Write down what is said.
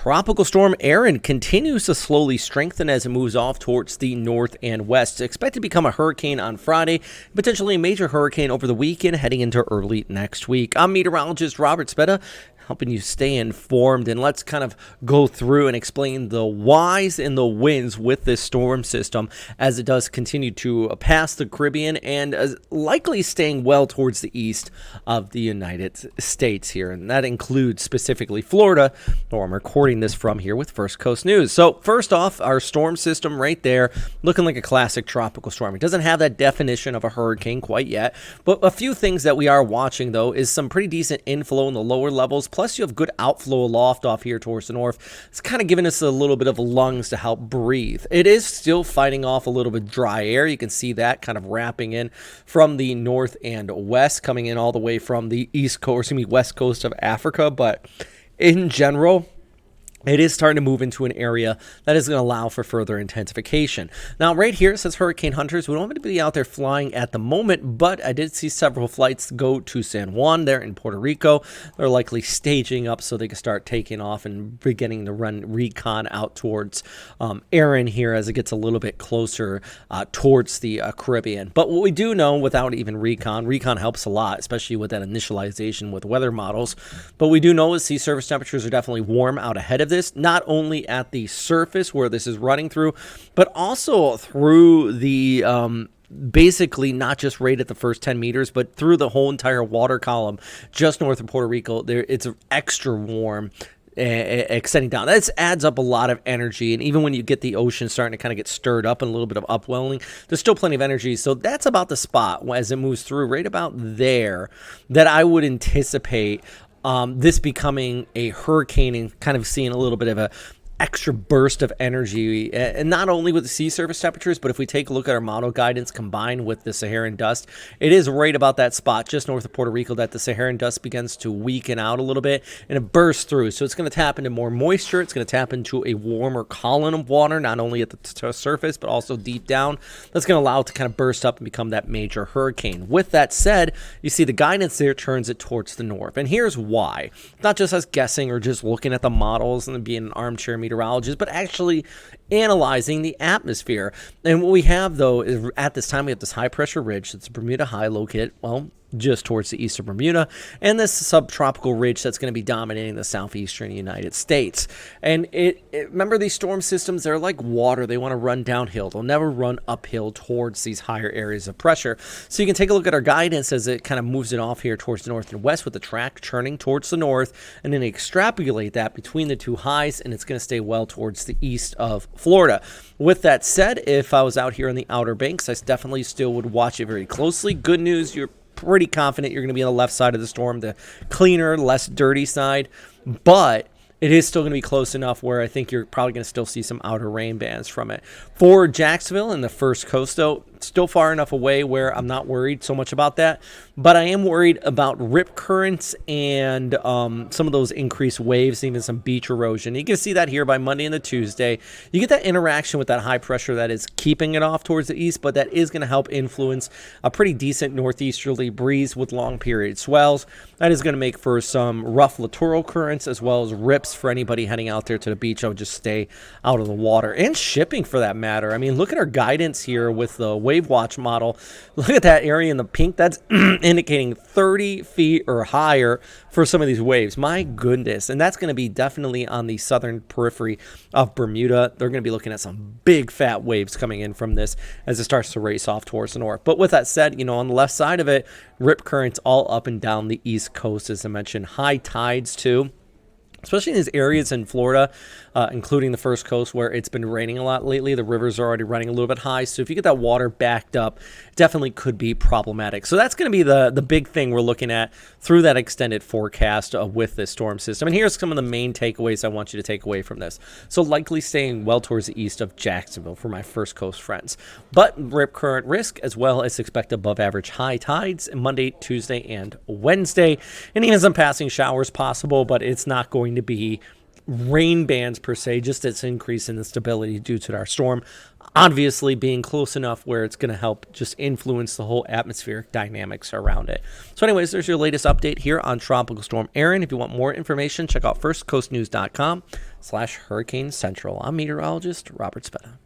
Tropical storm Erin continues to slowly strengthen as it moves off towards the north and west. It's expected to become a hurricane on Friday, potentially a major hurricane over the weekend, heading into early next week. I'm meteorologist Robert Spetta, helping you stay informed, and let's kind of go through and explain the whys and the wins with this storm system as it does continue to pass the Caribbean and likely staying well towards the east of the United States here, and that includes specifically Florida, where I'm recording this from here with First Coast News. So first off, our storm system right there, looking like a classic tropical storm. It doesn't have that definition of a hurricane quite yet, but a few things that we are watching though is some pretty decent inflow in the lower levels. Plus, you have good outflow aloft off here towards the north. It's kind of giving us a little bit of lungs to help breathe. It is still fighting off a little bit dry air. You can see that kind of wrapping in from the north and west, coming in all the way from the west coast of Africa. But in general, it is starting to move into an area that is going to allow for further intensification. Now, right here, it says Hurricane Hunters. We don't want to be out there flying at the moment, but I did see several flights go to San Juan there in Puerto Rico. They're likely staging up so they can start taking off and beginning to run recon out towards Erin here as it gets a little bit closer towards the Caribbean. But what we do know without even recon helps a lot, especially with that initialization with weather models. But we do know is sea surface temperatures are definitely warm out ahead of this, not only at the surface where this is running through, but also through the basically not just right at the first 10 meters, but through the whole entire water column just north of Puerto Rico. There, it's extra warm. Extending down. That adds up a lot of energy, and even when you get the ocean starting to kind of get stirred up and a little bit of upwelling, there's still plenty of energy. So that's about the spot as it moves through, right about there, that I would anticipate this becoming a hurricane and kind of seeing a little bit of a extra burst of energy, and not only with the sea surface temperatures, but if we take a look at our model guidance combined with the Saharan dust, it is right about that spot just north of Puerto Rico that the Saharan dust begins to weaken out a little bit and it bursts through. So it's going to tap into more moisture. It's going to tap into a warmer column of water, not only at the surface, but also deep down. That's going to allow it to kind of burst up and become that major hurricane. With that said, you see the guidance there turns it towards the north. And here's why. Not just us guessing or just looking at the models and being an armchair meteorologist, but actually analyzing the atmosphere. And what we have, though, is at this time, we have this high pressure ridge. It's a Bermuda high located, well, just towards the east of Bermuda, and this subtropical ridge that's going to be dominating the southeastern United States. And remember, these storm systems, they're like water. They want to run downhill. They'll never run uphill towards these higher areas of pressure. So you can take a look at our guidance as it kind of moves it off here towards the north and west with the track turning towards the north, and then extrapolate that between the two highs, and it's going to stay well towards the east of Florida. With that said, if I was out here on the Outer Banks, I definitely still would watch it very closely. Good news, you're pretty confident you're going to be on the left side of the storm, the cleaner, less dirty side, but it is still going to be close enough where I think you're probably going to still see some outer rain bands from it. For Jacksonville and the First Coast, though, still far enough away where I'm not worried so much about that, but I am worried about rip currents and some of those increased waves, even some beach erosion. You can see that here by Monday and the Tuesday. You get that interaction with that high pressure that is keeping it off towards the east, but that is going to help influence a pretty decent northeasterly breeze with long period swells. That is going to make for some rough littoral currents as well as rips for anybody heading out there to the beach. I would just stay out of the water, and shipping for that matter. I mean, look at our guidance here with the Wave Watch model. Look at that area in the pink. That's indicating 30 feet or higher for some of these waves. My goodness. And that's going to be definitely on the southern periphery of Bermuda. They're going to be looking at some big fat waves coming in from this as it starts to race off towards the north. But with that said, you know, on the left side of it, rip currents all up and down the east coast, as I mentioned. High tides too, especially in these areas in Florida, including the First Coast where it's been raining a lot lately. The rivers are already running a little bit high. So if you get that water backed up, it definitely could be problematic. So that's going to be the big thing we're looking at through that extended forecast with this storm system. And here's some of the main takeaways I want you to take away from this. So likely staying well towards the east of Jacksonville for my First Coast friends. But rip current risk, as well as expect above average high tides Monday, Tuesday, and Wednesday. And even some passing showers possible, but it's not going to be rain bands per se, just its increase in the stability due to our storm obviously being close enough where it's going to help just influence the whole atmospheric dynamics around it. So anyways, there's your latest update here on Tropical Storm Erin. If you want more information, check out firstcoastnews.com. hurricane central. I'm meteorologist Robert Speta.